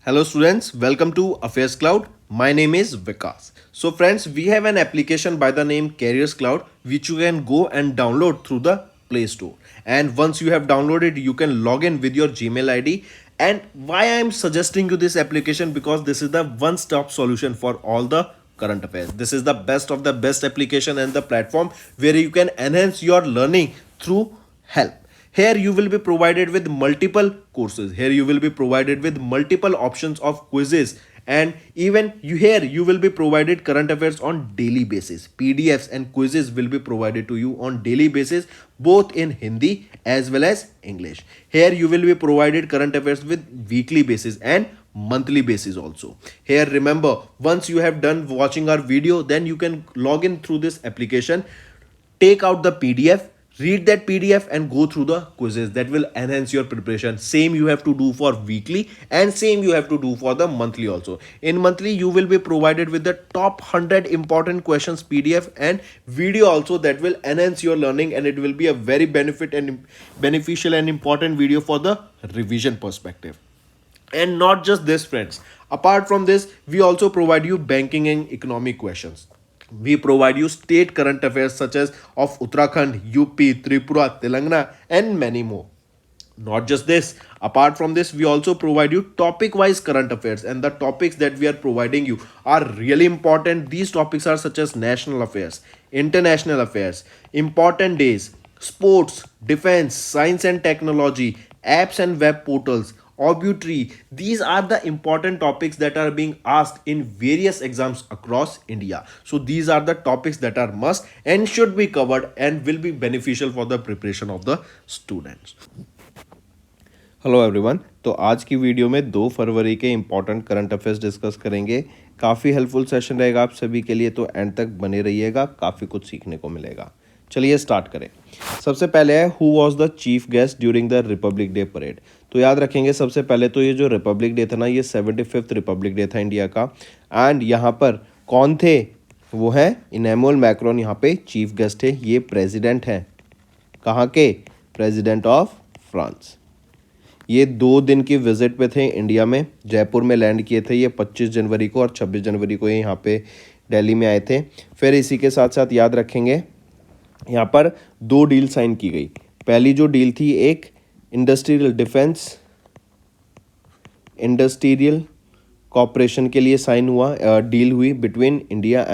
Hello students, welcome to Affairs Cloud. My name is Vikas. So friends, we have an application by the name Careers Cloud which you can go and download through the Play Store. And once you have downloaded, you can log in with your Gmail ID. And why I am suggesting you this application, because this is the one-stop solution for all the current affairs. This is the best of the best application and the platform where you can enhance your learning through help. Here you will be provided with multiple courses. Here you will be provided with multiple options of quizzes, and even you will be provided current affairs on daily basis. PDFs and quizzes will be provided to you on daily basis, both in Hindi as well as English. Here you will be provided current affairs with weekly basis and monthly basis also. Here remember, once you have done watching our video, then you can log in through this application, take out the PDF, read that PDF and go through the quizzes. That will enhance your preparation. Same you have to do for weekly and same you have to do for the monthly also. In monthly you will be provided with the top 100 important questions PDF and video also, that will enhance your learning, and it will be a very beneficial and important video for the revision perspective. And not just this friends, apart from this we also provide you banking and economic questions. We provide you state current affairs such as of Uttarakhand, UP, Tripura, Telangana, and many more. Not just this, apart from this, we also provide you topic wise current affairs, and the topics that we are providing you are really important. These topics are such as national affairs, international affairs, important days, sports, defense, science and technology, apps and web portals, obituary. These are the important topics that are being asked in various exams across India. So these are the topics that are must and should be covered and will be beneficial for the preparation of the students. Hello everyone, तो आज की video में 2 फरवरी के important current affairs discuss करेंगे। काफ़ी helpful session रहेगा आप सभी के लिए, तो एंड तक बने रहिएगा, काफ़ी कुछ सीखने को मिलेगा। चलिए स्टार्ट करें। सबसे पहले है who was the chief guest during the Republic day parade. तो याद रखेंगे सबसे पहले तो ये जो रिपब्लिक डे था ना, ये 75th रिपब्लिक डे था इंडिया का, एंड यहाँ पर कौन थे, वो है इमैनुअल मैक्रोन। यहाँ पे चीफ गेस्ट है, ये प्रेजिडेंट हैं, कहाँ के, प्रेजिडेंट ऑफ फ्रांस। ये 2 दिन की विजिट पे थे इंडिया में, जयपुर में लैंड किए थे ये 25 जनवरी को, और 26 जनवरी को ये यहाँ पे दिल्ली में आए थे। फिर इसी के साथ साथ याद रखेंगे यहाँ पर 2 डील साइन की गई। पहली जो डील थी, एक इंडस्ट्रियल कॉपरेशन के लिए साइन हुआ, डील हुई बिटवीन इंडिया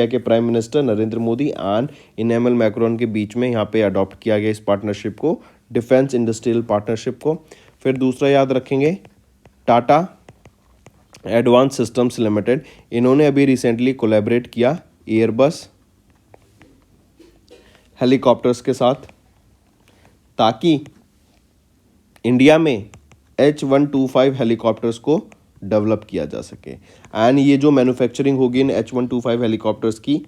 के prime minister Narendra Modi and Emmanuel Macron के बीच में। यहाँ पे अडॉप्ट किया गया इस पार्टनरशिप को, डिफेंस इंडस्ट्रियल पार्टनरशिप को। फिर दूसरा याद रखेंगे, टाटा एडवांस सिस्टम्स लिमिटेड, इन्होंने अभी रिसेंटली कोलैबोरेट किया एयरबस हेलीकॉप्टर्स के साथ, ताकि इंडिया में H125 हेलीकॉप्टर्स को डेवलप किया जा सके। एंड ये जो मैन्युफैक्चरिंग होगी इन H125 हेलीकॉप्टर्स की,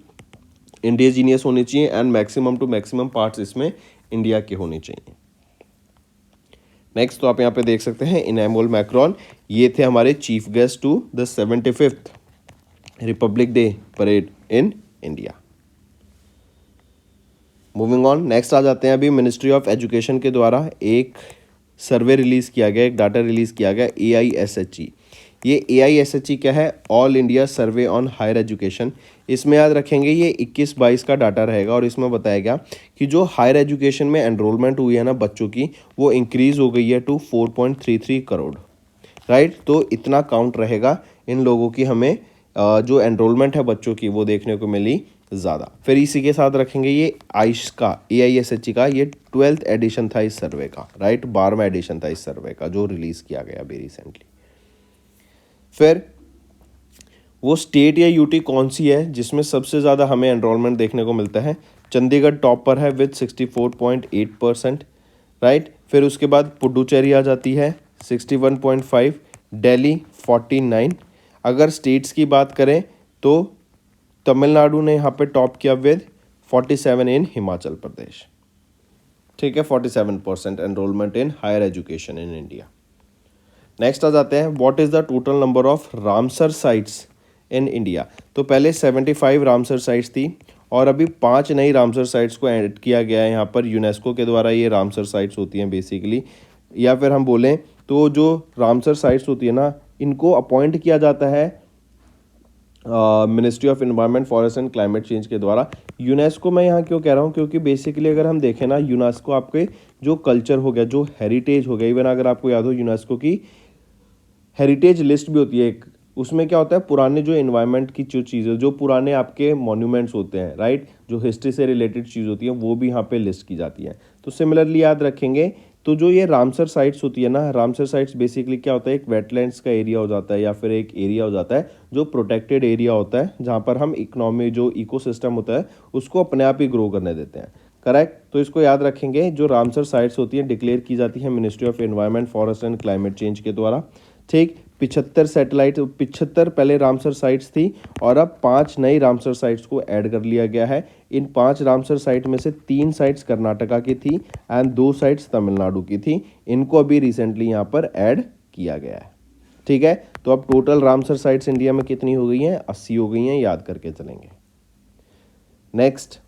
इंडिजीनियस होनी चाहिए, and maximum to maximum parts इसमें इंडिया के होने चाहिए। नेक्स्ट तो आप यहाँ पे देख सकते हैं इमैनुअल मैक्रोन, ये थे हमारे chief guest to the 75th republic day parade in India. Moving on, next आ जाते हैं। अभी मिनिस्ट्री ऑफ एजुकेशन के द्वारा एक सर्वे रिलीज़ किया गया, एक डाटा रिलीज़ किया गया, AISHE। ये AISHE क्या है, all India survey on higher education. इसमें याद रखेंगे ये 21-22 का डाटा रहेगा, और इसमें बताया गया कि जो हायर एजुकेशन में एनरोलमेंट हुई है ना बच्चों की, वो इंक्रीज़ हो गई है टू 4.33 करोड़, राइट। तो इतना काउंट रहेगा इन लोगों की, हमें जो एनरोलमेंट है बच्चों की वो देखने को मिली ज़्यादा। फिर इसी के साथ रखेंगे ये आइश का, AISHE का, ये 12th एडिशन था इस सर्वे का, राइट, 12वां एडिशन था इस सर्वे का जो रिलीज़ किया गया अभी रिसेंटली। फिर वो स्टेट या यूटी कौन सी है जिसमें सबसे ज़्यादा हमें एनरोलमेंट देखने को मिलता है, चंडीगढ़ टॉप पर है विद 64.8%, राइट। फिर उसके बाद पुडुचेरी आ जाती है 61.5, दिल्ली 49। अगर स्टेट्स की बात करें तो तमिलनाडु ने यहाँ पे टॉप किया विद 47 इन हिमाचल प्रदेश, ठीक है, 47% enrolment in higher education in India. Next आ जाते हैं, what is the total number of Ramsar sites in India. तो पहले 75 रामसर साइट्स थी, और अभी 5 नई रामसर साइट्स को ऐड किया गया है यहाँ पर यूनेस्को के द्वारा। ये रामसर साइट्स होती हैं बेसिकली, या फिर हम बोलें तो जो रामसर साइट्स होती है ना, इनको अपॉइंट किया जाता है ministry of environment forest and climate change के द्वारा। यूनेस्को मैं यहाँ क्यों कह रहा हूँ, क्योंकि बेसिकली अगर हम देखें ना, यूनेस्को आपके जो कल्चर हो गया, जो हेरिटेज हो गया, इवन अगर आपको याद हो यूनेस्को की हेरिटेज लिस्ट भी होती है एक, उसमें क्या होता है, पुराने जो एनवायरनमेंट की जो चीज़ें, जो पुराने आपके मॉन्यूमेंट्स होते हैं, राइट, जो हिस्ट्री से रिलेटेड चीज़ होती है, वो भी यहाँ पे लिस्ट की जाती है। तो सिमिलरली याद रखेंगे, तो जो ये रामसर साइट्स होती है ना, रामसर साइट्स बेसिकली क्या होता है, एक वेटलैंड्स का एरिया हो जाता है या फिर एक एरिया हो जाता है जो प्रोटेक्टेड एरिया होता है, जहाँ पर हम इकोनॉमी जो इकोसिस्टम होता है उसको अपने आप ही ग्रो करने देते हैं। करेक्ट, तो इसको याद रखेंगे। जो रामसर साइट्स होती है डिक्लेयर की जाती है ministry of environment forest and climate change के द्वारा। ठीक, 75 सैटेलाइट, 75 पहले रामसर साइट्स थी और अब 5 नई रामसर साइट्स को ऐड कर लिया गया है। इन 5 रामसर साइट में से 3 साइट्स कर्नाटका की थी एंड 2 साइट्स तमिलनाडु की थी। इनको अभी रिसेंटली यहाँ पर ऐड किया गया है। ठीक है, तो अब टोटल रामसर साइट्स इंडिया में कितनी हो गई हैं, 80 हो गई हैं, याद करके चलेंगे। नेक्स्ट,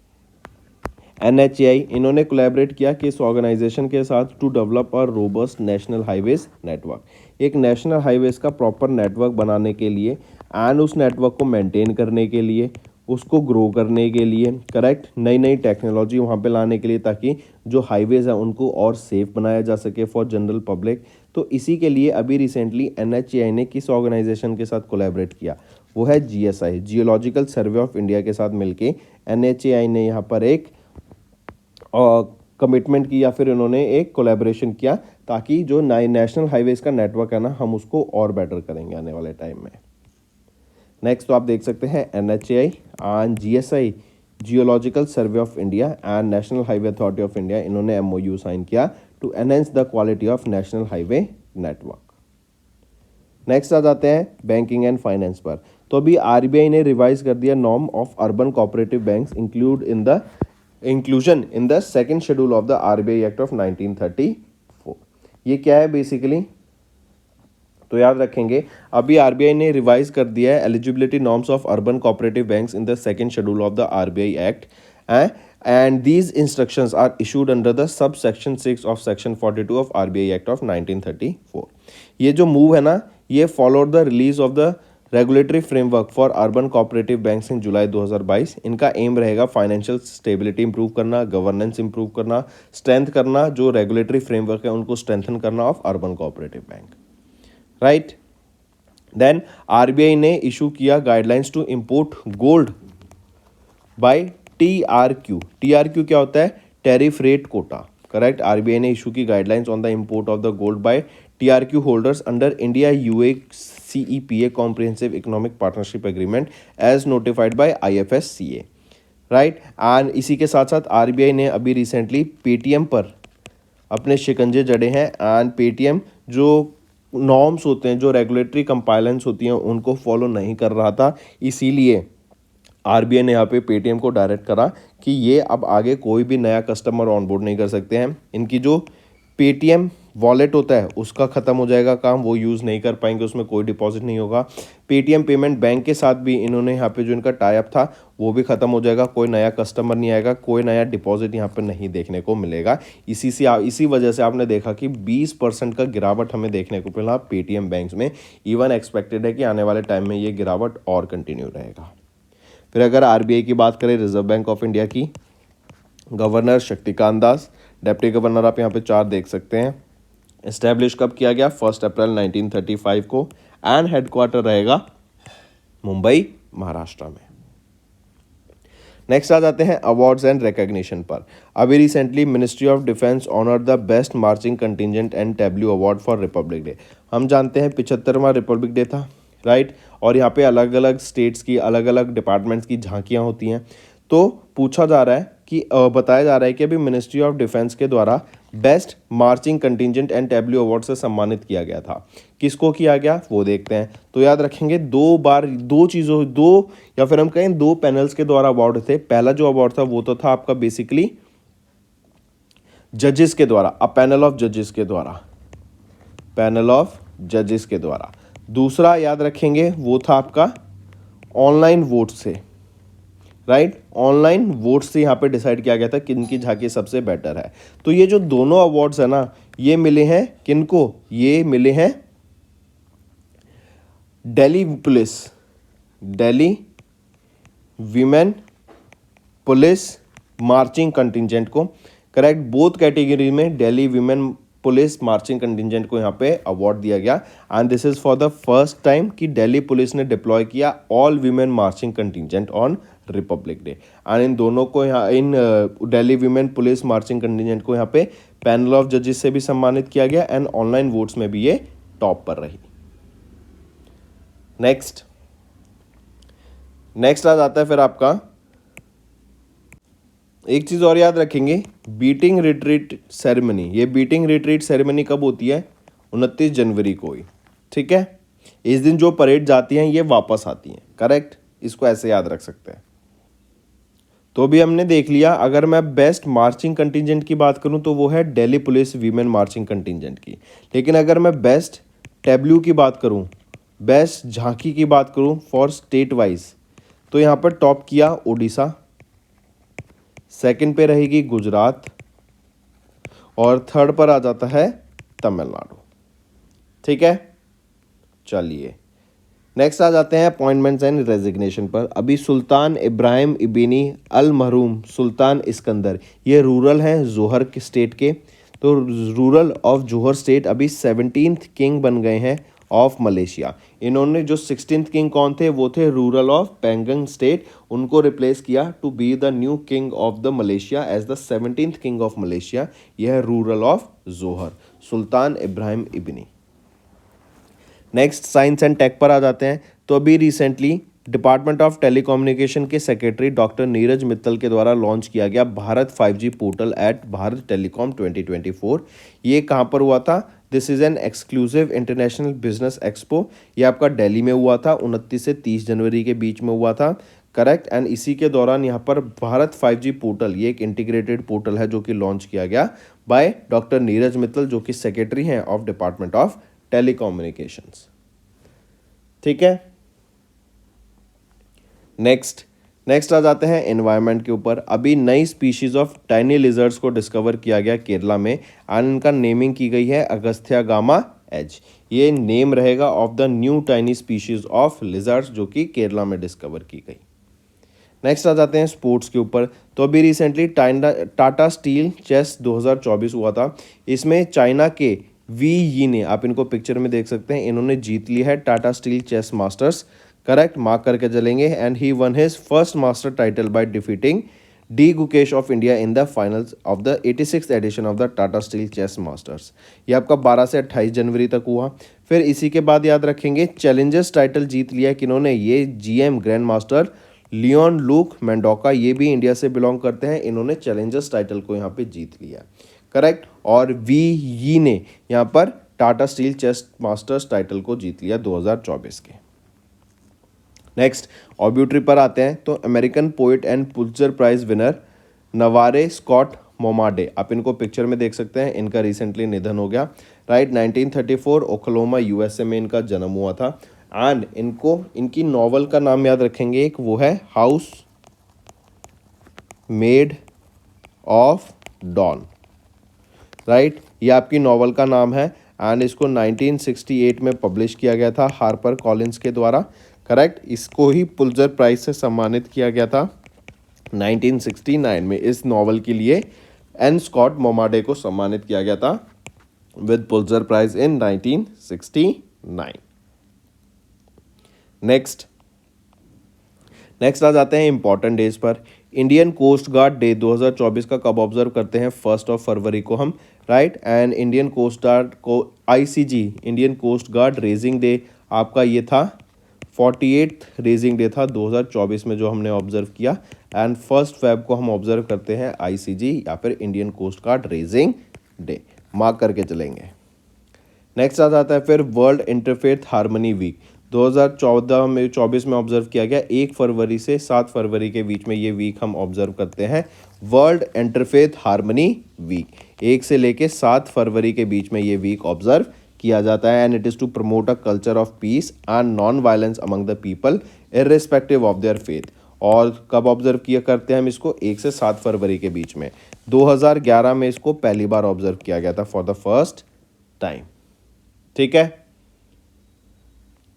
NHAI, इन्होंने कोलैबोरेट किया किस ऑर्गेनाइजेशन के साथ, to develop a robust national highways network, एक नेशनल हाईवेज का प्रॉपर नेटवर्क बनाने के लिए एंड उस नेटवर्क को मेंटेन करने के लिए, उसको ग्रो करने के लिए, करेक्ट, नई नई टेक्नोलॉजी वहाँ पे लाने के लिए, ताकि जो हाईवेज है उनको और सेफ बनाया जा सके फॉर जनरल पब्लिक। तो इसी के लिए अभी रिसेंटली NHAI ने किस ऑर्गेनाइजेशन के साथ कोलैबोरेट किया, वो है GSI, geological survey of India के साथ मिलके NHAI ने यहाँ पर एक कमिटमेंट की या फिर इन्होंने एक कोलैबोरेशन किया, ताकि जो नेशनल हाईवेज का नेटवर्क है ना, हम उसको और बेटर करेंगे आने वाले टाइम में। नेक्स्ट, तो आप देख सकते हैं NHAI and GSI, geological survey of India and national highway authority of India, इन्होंने MOU साइन किया to enhance the quality of national highway network. Next आ जाते हैं बैंकिंग एंड फाइनेंस पर। तो अभी RBI ने रिवाइज कर दिया norm of urban cooperative banks inclusion in the second schedule of the RBI act of 1934। ये क्या है बेसिकली, तो याद रखेंगे, अभी RBI ने रिवाइज कर दिया है eligibility norms of urban cooperative banks in the second schedule of the RBI act and these instructions are issued under the sub section 6 of section 42 of RBI act of 1934। ये जो move है ना, ये followed the release of the regulatory framework for urban cooperative banks in July 2022। इनका aim रहेगा financial stability improve करना, governance improve करना, strength करना, जो रेगुलेटरी फ्रेमवर्क है उनको स्ट्रेंथन करना of urban cooperative bank, right. Then RBI ने इशू किया guidelines to import gold by TRQ। TRQ क्या होता है, tariff rate quota, correct. RBI ने इशू की guidelines on the import of the gold by TRQ holders under India UAE CEPA comprehensive economic partnership agreement as notified by IFSCA, right. And इसी के साथ साथ RBI ने अभी recently Paytm पर अपने शिकंजे जड़े हैं एंड पेटीएम जो नॉर्म्स होते हैं, जो रेगुलेटरी कंपाइलेंस होती हैं, उनको फॉलो नहीं कर रहा था। इसीलिए RBI ने यहाँ पे पेटीएम को डायरेक्ट करा कि ये अब आगे कोई भी नया कस्टमर ऑनबोर्ड नहीं कर सकते हैं। इनकी जो पेटीएम वॉलेट होता है उसका ख़त्म हो जाएगा काम, वो यूज़ नहीं कर पाएंगे, उसमें कोई डिपॉजिट नहीं होगा। पेटीएम पेमेंट बैंक के साथ भी इन्होंने यहाँ पे जो इनका टाई अप था वो भी ख़त्म हो जाएगा, कोई नया कस्टमर नहीं आएगा, कोई नया डिपॉजिट यहाँ पे नहीं देखने को मिलेगा। इसी वजह से आपने देखा कि 20% का गिरावट हमें देखने को मिला पेटीएम बैंक्स में। इवन एक्सपेक्टेड है कि आने वाले टाइम में ये गिरावट और कंटिन्यू रहेगा। फिर अगर RBI की बात करें, रिजर्व बैंक ऑफ इंडिया की, governor Shaktikanta Das, deputy governor आप यहाँ पे 4 देख सकते हैं। इस्टेब्लिश कब किया गया, 1 अप्रैल 1935 को, एंड हेडक्वार्टर रहेगा मुंबई, महाराष्ट्र में। नेक्स्ट आ जाते हैं अवार्ड्स एंड रिकॉग्निशन पर। अभी recently ministry of defence honour the best marching contingent and tableau award for Republic Day. हम जानते हैं 75वां रिपब्लिक डे था, राइट, और यहाँ पे अलग अलग स्टेट्स की अलग अलग डिपार्टमेंट्स की झांकियाँ होती हैं। तो पूछा जा रहा है कि बताया जा रहा है कि अभी मिनिस्ट्री ऑफ डिफेंस के द्वारा best marching contingent and tableau award से सम्मानित किया गया था। किसको किया गया वो देखते हैं। तो याद रखेंगे, 2 या फिर हम कहें 2 पैनल्स के द्वारा अवार्ड थे। पहला जो अवार्ड था वो तो था आपका बेसिकली जजेस के द्वारा, पैनल ऑफ जजेस के द्वारा। दूसरा याद रखेंगे वो था आपका ऑनलाइन वोट से, राइट। ऑनलाइन वोट से यहाँ पे डिसाइड किया गया था किनकी झांकी सबसे बेटर है। तो ये जो दोनों अवार्ड्स है ना, ये मिले हैं किनको, ये मिले हैं Delhi police, Delhi women police marching contingent को। करेक्ट, बोथ कैटेगरी में Delhi women police marching contingent को यहाँ पे अवार्ड दिया गया। And this is for the first time कि दिल्ली पुलिस ने डिप्लॉय किया all women marching contingent on republic day. And इन दोनों को यहाँ, इन Delhi women police marching contingent को यहाँ पे पैनल ऑफ जजेस से भी सम्मानित किया गया एंड ऑनलाइन वोट्स में भी ये टॉप पर रही। नेक्स्ट आ जाता है फिर आपका, एक चीज़ और याद रखेंगे, बीटिंग रिट्रीट सेरेमनी। ये बीटिंग रिट्रीट सेरेमनी कब होती है, 29 जनवरी को ही, ठीक है। इस दिन जो परेड जाती हैं ये वापस आती हैं, करेक्ट, इसको ऐसे याद रख सकते हैं। तो भी हमने देख लिया। अगर मैं बेस्ट मार्चिंग कंटिजेंट की बात करूं तो वो है Delhi police women marching contingent की। लेकिन अगर मैं बेस्ट टैब्ल्यू की बात करूं, बेस्ट झांकी की बात करूं फॉर स्टेट वाइज, तो यहाँ पर टॉप किया उड़ीसा, सेकंड पे रहेगी गुजरात और थर्ड पर आ जाता है तमिलनाडु, ठीक है। चलिए नेक्स्ट आ जाते हैं अपॉइंटमेंट्स एंड रेजिग्नेशन पर। अभी सुल्तान इब्राहिम इबिनी अल महरूम सुल्तान इस्कंदर, ये रूरल हैं जोहर के स्टेट के। तो रूरल ऑफ जोहर स्टेट अभी 17th किंग बन गए हैं ऑफ मलेशिया। इन्होंने जो 16th किंग कौन थे, वो थे रूरल ऑफ पेंगंग स्टेट, उनको रिप्लेस किया to be the new king of the Malaysia as the 17th king of Malaysia. यह है ruler of Johor, sultan Ibrahim ibni. Next science and tech पर आ जाते हैं। तो अभी रिसेंटली डिपार्टमेंट ऑफ टेलीकम्युनिकेशन के सेक्रेटरी डॉक्टर नीरज मित्तल के द्वारा लॉन्च किया गया Bharat 5G portal at Bharat telecom 2024। ये कहाँ पर हुआ था, this is an exclusive international business expo. ये आपका दिल्ली में हुआ था, 29 से 30 जनवरी के बीच में हुआ था, करेक्ट। एंड इसी के दौरान यहाँ पर भारत 5G पोर्टल, ये एक इंटीग्रेटेड पोर्टल है जो कि लॉन्च किया गया बाय डॉक्टर नीरज मित्तल, जो कि सेक्रेटरी हैं ऑफ डिपार्टमेंट ऑफ टेलीकम्युनिकेशंस, ठीक है। नेक्स्ट आ जाते हैं एनवायरनमेंट के ऊपर। अभी नई स्पीशीज ऑफ टाइनी लिजर्ड्स को डिस्कवर किया गया केरला में एंड इनका नेमिंग की गई है अगस्त्या गामा एज। ये नेम रहेगा of the new tiny species of lizards जो कि केरला में डिस्कवर की गई। नेक्स्ट आ जाते हैं स्पोर्ट्स के ऊपर। तो अभी रिसेंटली टाटा स्टील चेस 2024 हुआ था। इसमें चाइना के वी यी ने, आप इनको पिक्चर में देख सकते हैं, इन्होंने जीत लिया है Tata Steel Chess Masters, correct, mark करके चलेंगे। And he won his first master title by defeating D Gukesh of India in the finals of the 86th edition of the Tata Steel Chess Masters. ये आपका 12 से 28 जनवरी तक हुआ। फिर इसी के बाद याद रखेंगे चैलेंजर्स टाइटल जीत लिया किन्होंने, ये GM grandmaster Leon Luke Mendonca, ये भी इंडिया से बिलोंग करते हैं, इन्होंने चैलेंजर्स टाइटल को यहाँ पे जीत लिया, करेक्ट। और वी यी ने यहाँ पर Tata Steel Chess Masters title को जीत लिया 2024 के। नेक्स्ट ऑब्यूटरी पर आते हैं। तो American poet and Pulitzer prize winner Navarre Scott Momaday, आप इनको पिक्चर में देख सकते हैं, इनका रिसेंटली निधन हो गया, राइट। 1934 ओक्लाहोमा USA में इनका जन्म हुआ था। एंड इनकी नॉवल का नाम याद रखेंगे, एक वो है House Made of Dawn, right. ये आपकी नॉवल का नाम है एंड इसको 1968 में पब्लिश किया गया था हार्पर कॉलिंस के द्वारा, करेक्ट। इसको ही पुलित्जर प्राइज से सम्मानित किया गया था 1969 में। इस नॉवल के लिए एन स्कॉट मोमाडे को सम्मानित किया गया था with Pulitzer prize in 1969। Next आ जाते हैं इंपॉर्टेंट डेज पर। इंडियन कोस्ट गार्ड डे 2024 का कब ऑब्जर्व करते हैं, 1 फरवरी को हम, right. And Indian coast Guard को ICG Indian coast Guard raising day आपका ये था 48th रेजिंग डे था 2024 में जो हमने ऑब्जर्व किया। एंड 1 फेब को हम ऑब्जर्व करते हैं ICG या फिर Indian coast Guard raising day, mark करके चलेंगे। नेक्स्ट आ जाता है फिर वर्ल्ड इंटरफेथ हार्मनी वीक 2024 में ऑब्जर्व किया गया। 1 फरवरी से 7 फरवरी के बीच में ये वीक हम ऑब्जर्व करते हैं, वर्ल्ड इंटरफेथ हार्मनी वीक। 1 से लेके 7 फरवरी के बीच में ये वीक ऑब्जर्व किया जाता है। And it is to promote a culture of peace and non violence among the people irrespective of their faith. और कब ऑब्जर्व किया करते हैं हम इसको, 1 से 7 फरवरी के बीच में। 2011 में इसको पहली बार ऑब्जर्व किया गया था फॉर द फर्स्ट टाइम। ठीक है,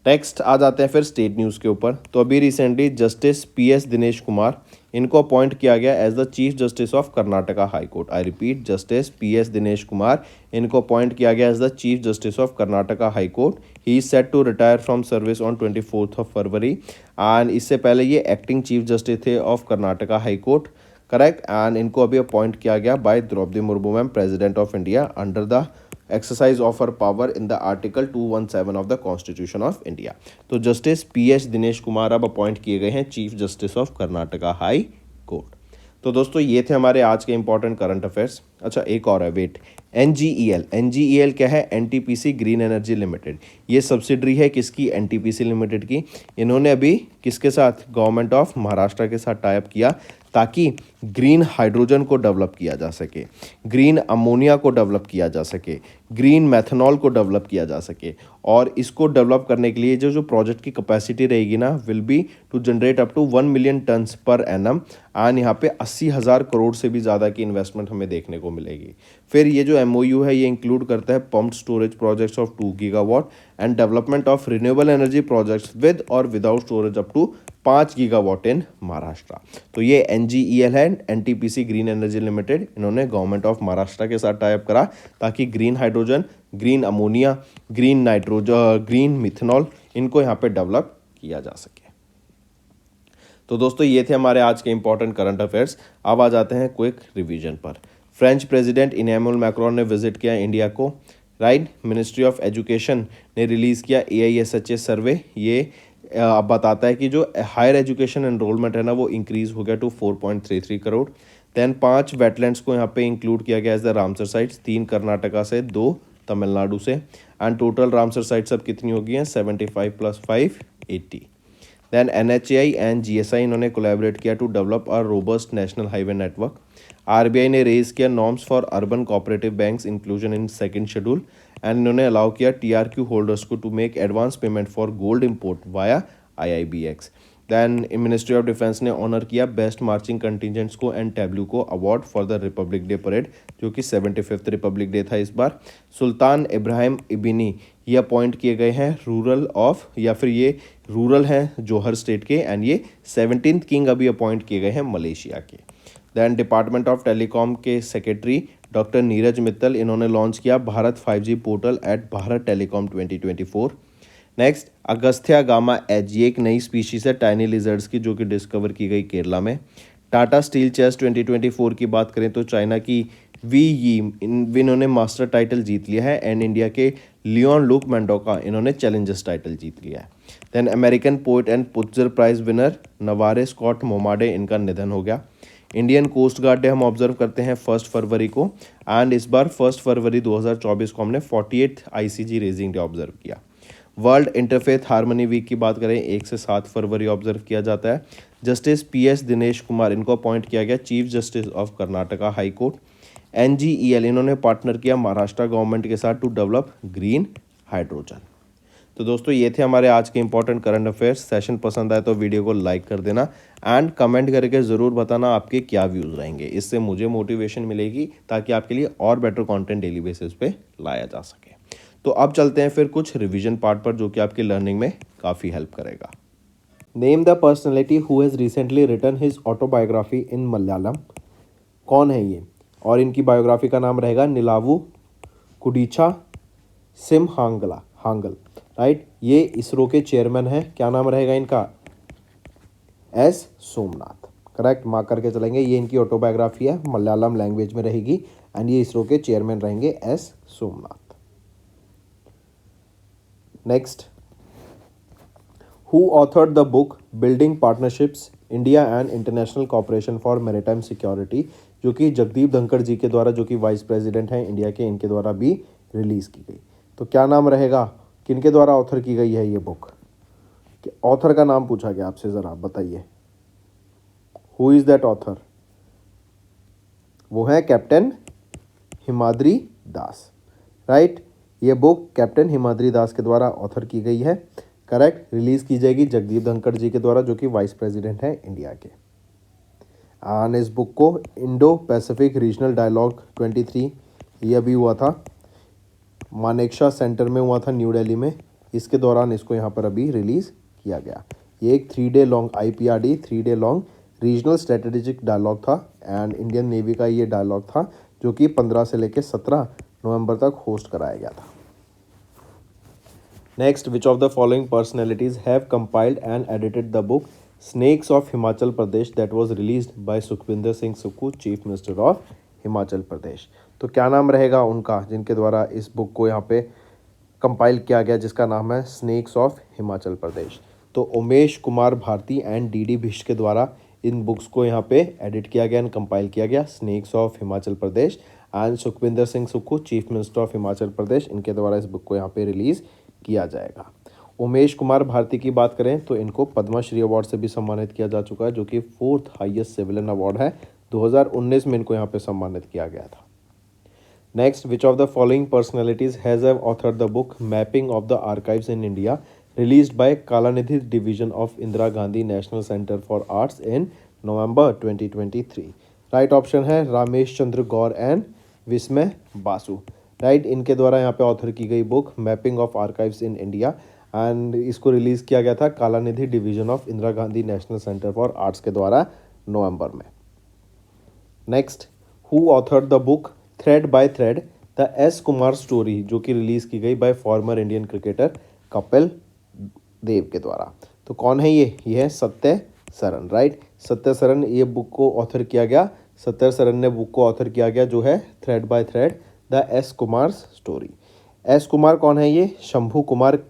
नेक्स्ट आ जाते हैं फिर स्टेट न्यूज़ के ऊपर। तो अभी recently justice PS Dinesh Kumar, इनको अपॉइंट किया गया as the chief justice of Karnataka high court. I repeat, justice PS Dinesh Kumar, इनको अपॉइंट किया गया as the chief justice of Karnataka high court. He is set to retire from service on 24 February. And इससे पहले ये acting chief justice थे of Karnataka high court, correct. And इनको अभी appoint किया गया by Draupadi Murmu ma'am, president of India, under the exercise of her power in the article 217 of the constitution of India। तो justice PS Dinesh Kumar अब अपॉइंट किए गए हैं chief justice of Karnataka high court. तो दोस्तों ये थे हमारे आज के इंपॉर्टेंट करंट अफेयर्स। अच्छा एक और है, वेट, NGEL क्या है? NTPC green energy limited. ये सब्सिडरी है किसकी? NTPC लिमिटेड की। इन्होंने अभी किसके साथ? गवर्नमेंट ऑफ महाराष्ट्र के साथ टाइप किया ताकि ग्रीन हाइड्रोजन को डेवलप किया जा सके, ग्रीन अमोनिया को डेवलप किया जा सके, ग्रीन मैथनॉल को डेवलप किया जा सके। और इसको डेवलप करने के लिए जो प्रोजेक्ट की कैपेसिटी रहेगी ना, will be to generate up to 1 million tons per annum. And यहाँ पे 80,000 करोड़ से भी ज़्यादा की इन्वेस्टमेंट हमें देखने को मिलेगी। फिर ये जो MOU है ये इंक्लूड करता है pumped storage projects of 2 gigawatt and development of renewable energy projects with और without storage up to 5 gigawatt in Maharashtra. तो ये NGEL है, NTPC ग्रीन एनर्जी लिमिटेड। इन्होंने गवर्नमेंट ऑफ महाराष्ट्र के साथ टाइप करा ताकि green hydrogen, green ammonia, green nitrogen, green methanol, इनको यहाँ पे डेवलप किया जा सके। तो दोस्तों ये थे हमारे आज के इंपॉर्टेंट करंट अफेयर्स। अब आ जाते हैं क्विक रिवीजन पर। फ्रेंच प्रेसिडेंट इमैनुअल मैक्रोन ने विजिट किया इंडिया को, राइट। मिनिस्ट्री ऑफ एजुकेशन ने रिलीज़ किया AISHS सर्वे। ये अब बताता है कि जो हायर एजुकेशन एनरोलमेंट है ना वो इंक्रीज़ हो गया टू 4.33 करोड़। देन 5 वेटलैंड्स को यहाँ पे इंक्लूड किया गया as the Ramsar sites, 3 Karnataka से, 2 तमिलनाडु से। एंड टोटल रामसर साइट्स अब कितनी होगी हैं? 75 + 5 80। देन NHAI एंड GSI इन्होंने कोलैबोरेट किया to develop a robust national highway network. RBI ने रेज किया norms for urban cooperative banks inclusion in second schedule. And इन्होंने अलाउ किया TRQ होल्डर्स को to make advance payment for gold import via IIBX। Then ministry of defence ने honour किया best marching contingents को and tableau को award for the Republic day parade, जो कि 75th रिपब्लिक डे था इस बार। सुल्तान इब्राहिम इबिनी ये अपॉइंट किए गए हैं रूरल ऑफ, या फिर ये रूरल हैं जौहर स्टेट के। एंड ये 17th किंग अभी अपॉइंट किए गए हैं मलेशिया के। दैन डिपार्टमेंट ऑफ टेलीकॉम के सेक्रेटरी डॉक्टर नीरज मित्तल, इन्होंने लॉन्च किया Bharat 5G portal at Bharat telecom 2024। Next, Agastya gamma as, ये एक नई स्पीशीज है टाइनी लिजर्ड्स की जो कि डिस्कवर की गई केरला में। टाटा स्टील चेस 2024 की बात करें तो चाइना की वी यी इन्होंने मास्टर टाइटल जीत लिया है। एंड इंडिया के लियोन लुक मेंडोका इन्होंने चैलेंजर्स टाइटल जीत लिया है। Then American poet and Pulitzer prize winner Navarre Scott Momaday, इनका निधन हो गया। इंडियन कोस्ट गार्ड डे हम ऑब्जर्व करते हैं 1 फरवरी को। एंड इस बार 1 फरवरी 2024 को हमने 48th ICG raising day observe किया। वर्ल्ड इंटरफेथ हार्मनी वीक की बात करें 1 से 7 फरवरी ऑब्जर्व किया जाता है। जस्टिस PS दिनेश कुमार, इनको अपॉइंट किया गया chief justice of Karnataka high court. NGEL इन्होंने पार्टनर किया महाराष्ट्र गवर्नमेंट के साथ टू डेवलप ग्रीन हाइड्रोजन। तो दोस्तों ये थे हमारे आज के इंपॉर्टेंट करंट अफेयर्स। सेशन पसंद आए तो वीडियो को लाइक कर देना एंड कमेंट करके ज़रूर बताना आपके क्या व्यूज़ रहेंगे। इससे मुझे मोटिवेशन मिलेगी ताकि आपके लिए और बेटर कंटेंट डेली बेसिस पे लाया जा सके। तो अब चलते हैं फिर कुछ रिवीजन पार्ट पर जो कि आपकी लर्निंग में काफ़ी हेल्प करेगा। Name the personality who has recently written his autobiography in Malayalam. कौन है ये? और इनकी बायोग्राफी का नाम रहेगा निलावू कुडीचा हांगल, राइट। ये इसरो के चेयरमैन हैं। क्या नाम रहेगा इनका? S Somnath, correct. मार्क करके चलेंगे। ये इनकी ऑटोबायोग्राफी है, मलयालम लैंग्वेज में रहेगी। एंड ये इसरो के चेयरमैन रहेंगे S Somnath. Next, who authored the book building partnerships India and international cooperation for maritime security, जो कि जगदीप धनखड़ जी के द्वारा, जो कि वाइस प्रेसिडेंट हैं इंडिया के, इनके द्वारा भी रिलीज़ की गई। तो क्या नाम रहेगा? किनके द्वारा ऑथर की गई है ये बुक? ऑथर का नाम पूछा गया आपसे, ज़रा बताइए। Who is that author? वो है कैप्टन हिमाद्री दास, राइट। ये बुक कैप्टन हिमाद्री दास के द्वारा ऑथर की गई है। करेक्ट, रिलीज़ की जाएगी जगदीप धनखड़ जी के द्वारा, जो कि वाइस प्रेसिडेंट हैं इंडिया के। एंड इस बुक को इंडो पैसिफिक रीजनल डायलॉग 23 ये अभी हुआ था, मानेकशा सेंटर में हुआ था न्यू दिल्ली में, इसके दौरान इसको यहाँ पर अभी रिलीज़ किया गया। ये एक 3 day long IPRD 3 day long regional strategic dialogue था एंड इंडियन नेवी का ये डायलॉग था, जो कि 15 से लेकर 17 नवंबर तक होस्ट कराया गया था। Next, which of the following personalities have compiled and edited the book snakes of Himachal Pradesh that was released by Sukhvinder Singh Sukhu, chief minister of Himachal Pradesh. तो क्या नाम रहेगा उनका जिनके द्वारा इस बुक को यहाँ पे कंपाइल किया गया, जिसका नाम है स्नेक्स ऑफ हिमाचल प्रदेश? तो उमेश कुमार भारती एंड DD भिष्ट के द्वारा इन बुक्स को यहाँ पे एडिट किया गया एंड कंपाइल किया गया, snakes of Himachal Pradesh. And Sukhvinder Singh Sukhu, chief minister of Himachal Pradesh, इनके द्वारा इस बुक को यहाँ पे रिलीज़ किया जाएगा। उमेश कुमार भारती की बात करें तो इनको पद्मश्री अवार्ड से भी सम्मानित किया जा चुका है, जो कि 4th हाईएस्ट सिविलियन अवार्ड है। 2019 में इनको यहाँ पे सम्मानित किया गया था। Next, which of the following personalities has have authored the book mapping of the archives in India released by Kalanidhi division of Indira Gandhi national centre for arts in November 2023? Right option है रामेश चंद्र गौर एंड विस्मय बासु। राइट, इनके द्वारा यहाँ पे author की गई book mapping of archives in India and इसको release किया गया था Kalanidhi division of Indira Gandhi national centre for arts के द्वारा नवंबर में। Next, who authored the book thread by thread the S Kumar story, जो कि रिलीज़ की गई by former Indian cricketer Kapil Dev के द्वारा? तो कौन है ये है सत्य सरन। राइट, सत्य सरन ये बुक को ऑथर किया गया, सत्य सरन ने बुक को ऑथर किया गया, जो है thread by thread the S Kumar story. S Kumar कौन है? ये शंभू कुमार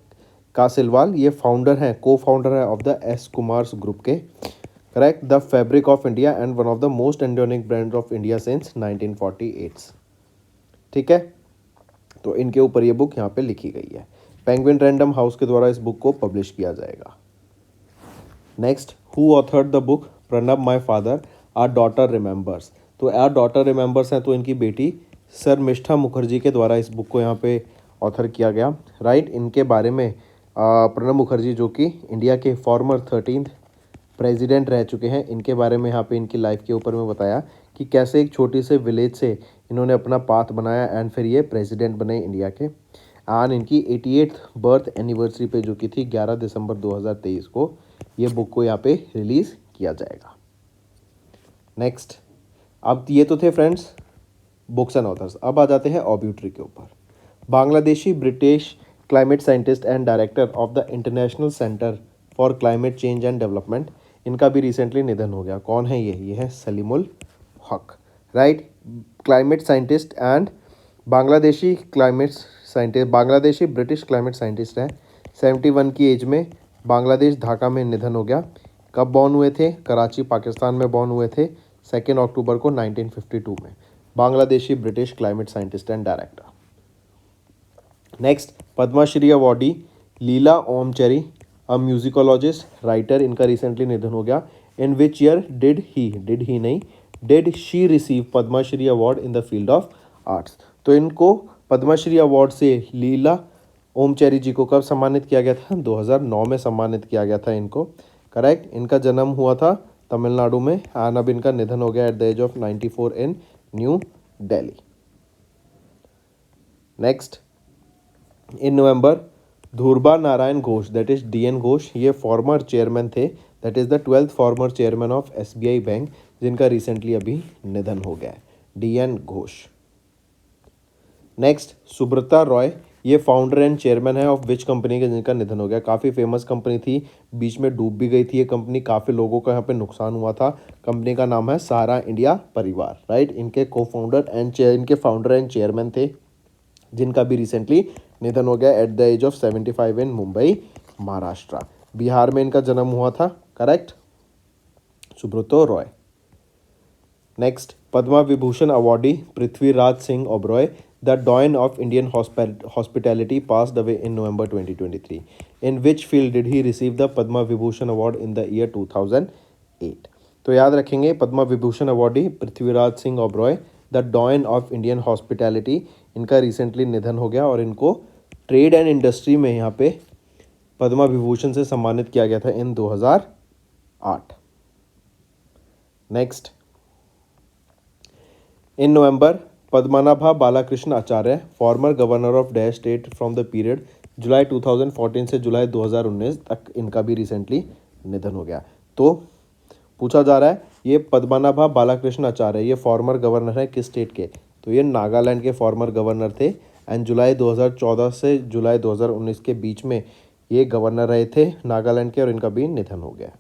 कासिलवाल, ये फाउंडर हैं, को फाउंडर है of the S Kumar group के। Correct, the fabric of India and one of the most enduring brand of India since 1948। ठीक है, तो इनके ऊपर ये बुक यहाँ पे लिखी गई है। पेंगुइन रैंडम हाउस के द्वारा इस बुक को पब्लिश किया जाएगा। Next, who authored the book Pranab my father a daughter remembers? तो आर डॉटर रिमेंबर्स हैं तो इनकी बेटी शर्मिष्ठा मुखर्जी के द्वारा इस बुक को यहाँ पे ऑथर किया गया। राइट, इनके बारे में प्रणब मुखर्जी, जो कि इंडिया के फॉर्मर 13th प्रेसिडेंट रह चुके हैं, इनके बारे में यहाँ पे इनकी लाइफ के ऊपर में बताया कि कैसे एक छोटी से विलेज से इन्होंने अपना पाथ बनाया एंड फिर ये प्रेसिडेंट बने इंडिया के। एंड इनकी 88th बर्थ एनिवर्सरी पे, जो कि थी 11 दिसंबर 2023 को, ये बुक को यहाँ पे रिलीज़ किया जाएगा। नेक्स्ट, अब ये तो थे फ्रेंड्स बुक्स एंड ऑथर्स। अब आ जाते हैं ऑब्यूटरी के ऊपर। Bangladeshi British climate scientist and director of the international centre for climate change and development, इनका भी रिसेंटली निधन हो गया। कौन है ये है सलीमुल हक। Right, climate scientist and Bangladeshi British climate scientist हैं। 71 की एज में बांग्लादेश ढाका में निधन हो गया। कब बॉर्न हुए थे? कराची पाकिस्तान में बॉर्न हुए थे 2 अक्टूबर को 1952 में। Bangladeshi British climate scientist and director. Next, Padma Shri awardee Leela Omchery, a musicologist writer, इनका रिसेंटली निधन हो गया। In which year did she receive Padma Shri award in the field of arts? तो इनको पद्मश्री अवार्ड से लीला ओमचेरी जी को कब सम्मानित किया गया था? 2009 में सम्मानित किया गया था इनको। करेक्ट, इनका जन्म हुआ था तमिलनाडु में एंड अब इनका निधन हो गया at the age of 94 in New Delhi. Next, in November Dhruba Narayan Ghosh, that is DN Ghosh, ये फॉर्मर चेयरमैन थे, that is the 12th former chairman of SBI bank, जिनका रिसेंटली अभी निधन हो गया है, DN घोष। नेक्स्ट, सुब्रता रॉय, ये फाउंडर एंड चेयरमैन है ऑफ विच कंपनी के, जिनका निधन हो गया। काफ़ी फेमस कंपनी थी, बीच में डूब भी गई थी ये कंपनी, काफ़ी लोगों का यहाँ पे नुकसान हुआ था। कंपनी का नाम है सहारा इंडिया परिवार। राइट, इनके फाउंडर एंड चेयरमैन थे, जिनका भी रिसेंटली निधन हो गया at the age of 75 in Mumbai Maharashtra. Bihar में इनका जन्म हुआ था। Correct, Subrata Roy. Next, Padma Vibhushan awardee Prithviraj Singh Oberoi, the doyen of Indian hospitality, passed away in November 2023. In which field did he receive the Padma Vibhushan award in the year 2008? तो याद रखेंगे, Padma Vibhushan awardee Prithviraj Singh Oberoi, the doyen of Indian hospitality, इनका recently निधन हो गया और इनको ट्रेड एंड इंडस्ट्री में यहाँ पे पद्मा विभूषण से सम्मानित किया गया था in 2008। Next, in November Padmanabha Balakrishna Acharya, former governor of dash state from the period July 2014 से जुलाई 2019 तक, इनका भी रिसेंटली निधन हो गया। तो पूछा जा रहा है ये पद्मनाभा बालाकृष्ण आचार्य ये फॉर्मर गवर्नर है किस स्टेट के, तो ये नागालैंड के फॉर्मर गवर्नर थे एंड जुलाई 2014 से जुलाई 2019 के बीच में ये गवर्नर रहे थे नागालैंड के, और इनका भी निधन हो गया।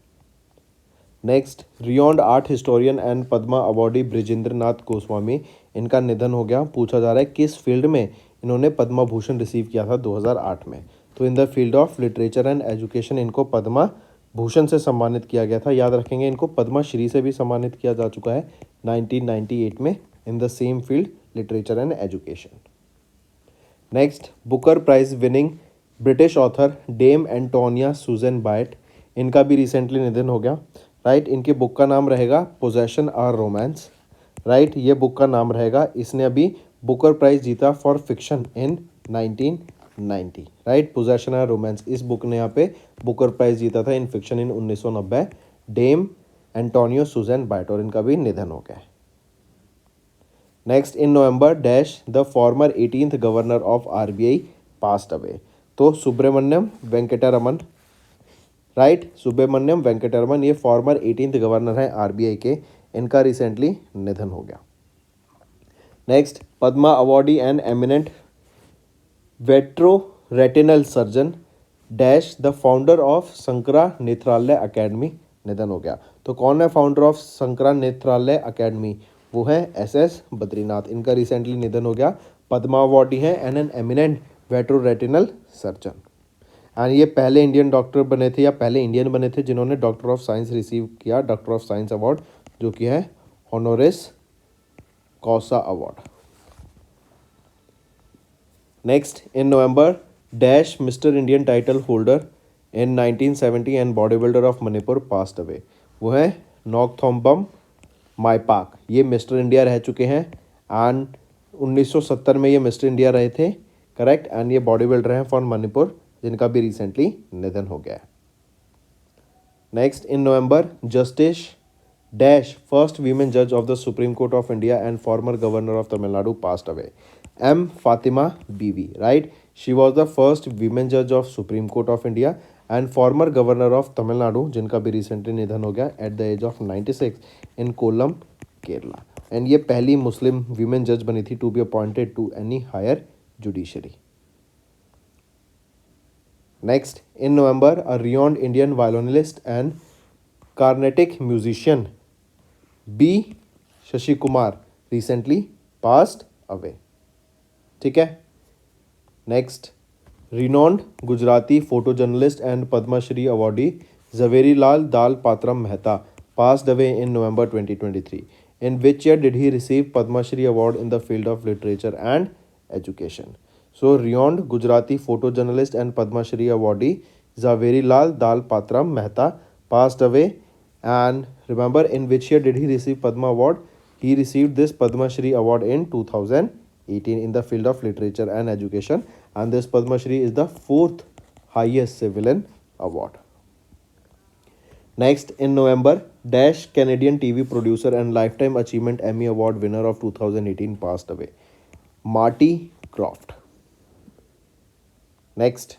Next, renowned art historian and Padma awardee Brajendra Nath Goswami, इनका निधन हो गया। पूछा जा रहा है किस फील्ड में इन्होंने पद्मा भूषण रिसीव किया था 2008 में, तो इन the field of literature and education इनको पद्मा भूषण से सम्मानित किया गया था। याद रखेंगे इनको पद्मा श्री से भी सम्मानित किया जा चुका है 1998 में in the same field literature and education. Next, Booker prize winning British author dame Antonia Susan Byatt, इनका भी रिसेंटली निधन हो गया। राइट, इनकी बुक का नाम रहेगा पोजेशन आर रोमांस। राइट, ये बुक का नाम रहेगा। इसने अभी बुकर प्राइज जीता for fiction in 1990। Right, possession or romance, इस बुक ने यहाँ पे बुकर प्राइज जीता था in fiction in 1990। Dame Antonio Susan Byatt, और इनका भी निधन हो गया। Next, in November dash the former 18th governor of RBI passed away, तो सुब्रमण्यम वेंकटरमन। राइट, सुब्रमण्यम वेंकटरमन ये फॉर्मर 18th गवर्नर हैं आरबीआई के, इनका रिसेंटली निधन हो गया। Next, Padma awardee and eminent vitreo retinal surgeon dash the founder of Sankara Nethralaya academy, निधन हो गया। तो कौन है founder of Sankara Nethralaya academy, वो है एसएस बद्रीनाथ, इनका रिसेंटली निधन हो गया। पद्मा अवॉर्डी है and an eminent vitreo retinal surgeon, and ये पहले इंडियन डॉक्टर बने थे या पहले इंडियन बने थे जिन्होंने डॉक्टर ऑफ साइंस रिसीव किया, डॉक्टर ऑफ साइंस अवार्ड, जो कि है honoris causa award. Next, in November dash Mister Indian title holder in 1970 and body builder of Manipur passed away, वो है नॉकथोम्बम माईपाक, ये मिस्टर इंडिया रह चुके हैं एंड 1970 में ये मिस्टर इंडिया रहे थे, करेक्ट, एंड ये बॉडी बिल्डर हैं फॉर मणिपुर, जिनका भी रिसेंटली निधन हो गया है। Next, in November justice dash first women जज of the supreme court of India and former governor of Tamil Nadu passed away, M Fathima Beevi. Right, she was the first women जज of supreme court of India and former governor of Tamil Nadu, जिनका भी recently निधन हो गया at the age of 96 in Kollam Kerala, and ये पहली Muslim women जज बनी थी to be appointed to any higher judiciary. Next, in November, a renowned Indian violinist and Carnatic musician B. Shashi Kumar recently passed away. ठीक है। Next, renowned Gujarati photojournalist and Padma Shri awardee Zaverilal Dal Patram Mehta passed away in November 2023. In which year did he receive Padma Shri award in the field of literature and education? So, renowned Gujarati photojournalist and Padma Shri awardee Zaverilal Dal Patram Mehta passed away, and remember in which year did he receive Padma award? He received this Padma Shri award in 2018 in the field of literature and education, and this Padma Shri is the 4th highest civilian award. Next, in November, Dash Canadian TV producer and Lifetime Achievement Emmy Award winner of 2018 passed away, Marty Croft. Next,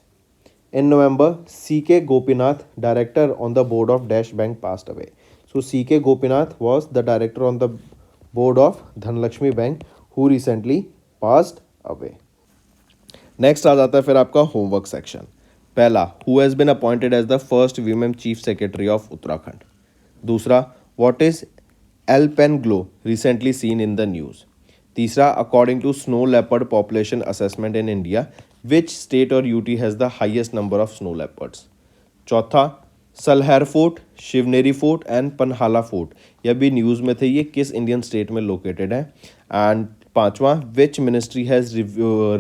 in November, C.K. Gopinath, director on the board of Dash Bank, passed away. So, C.K. Gopinath was the director on the board of Dhanlakshmi Bank, who recently passed away. Next आ जाता है फिर आपका homework section. पहला, who has been appointed as the first women chief secretary of Uttarakhand? दूसरा, what is alpenglow recently seen in the news? तीसरा, according to snow leopard population assessment in India, which state or UT has the highest number of snow leopards? चौथा, Salher fort, Shivneri fort and Panhala fort, यह भी news में थे, ये किस Indian state में located है? एंड पांचवा, which ministry has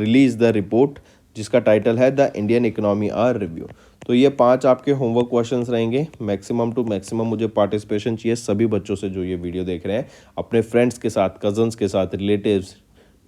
release the report जिसका टाइटल है the Indian economy are review. तो ये 5 आपके होमवर्क क्वेश्चंस रहेंगे। मैक्सिमम टू मैक्सिमम मुझे पार्टिसिपेशन चाहिए सभी बच्चों से जो ये वीडियो देख रहे हैं, अपने फ्रेंड्स के साथ, कजन्स के साथ, रिलेटिव्स,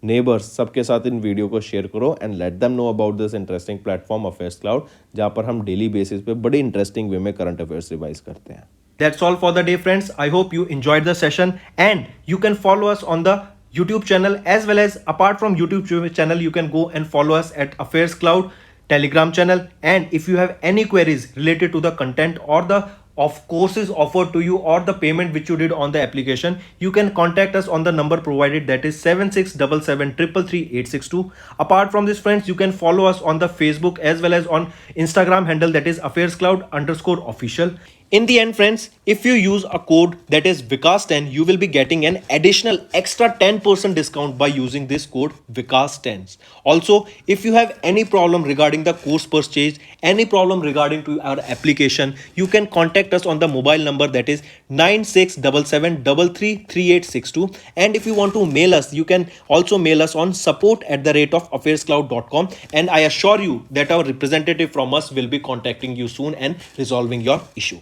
नेबर्स सबके साथ इन वीडियो को शेयर करो and let them know about this interesting platform affairs cloud, जहाँ पर हम डेली बेसिस पे बड़े इंटरेस्टिंग वे में करंट अफेयर्स रिवाइज करते हैं. That's all for the day, friends. I hope you enjoyed the session and you can follow us on the YouTube channel, as well as apart from YouTube channel, you can go and follow us at Affairs Cloud Telegram channel. And if you have any queries related to the content or the of courses offered to you or the payment which you did on the application, you can contact us on the number provided, that is 7677333862. Apart from this, friends, you can follow us on the Facebook as well as on Instagram handle, that is affairscloud_official. In the end, friends, if you use a code that is Vikas10, you will be getting an additional extra 10% discount by using this code Vikas10. Also, if you have any problem regarding the course purchase, any problem regarding to our application, you can contact us on the mobile number, that is 9677333862. And if you want to mail us, you can also mail us on support@affairscloud.com, and I assure you that our representative from us will be contacting you soon and resolving your issue.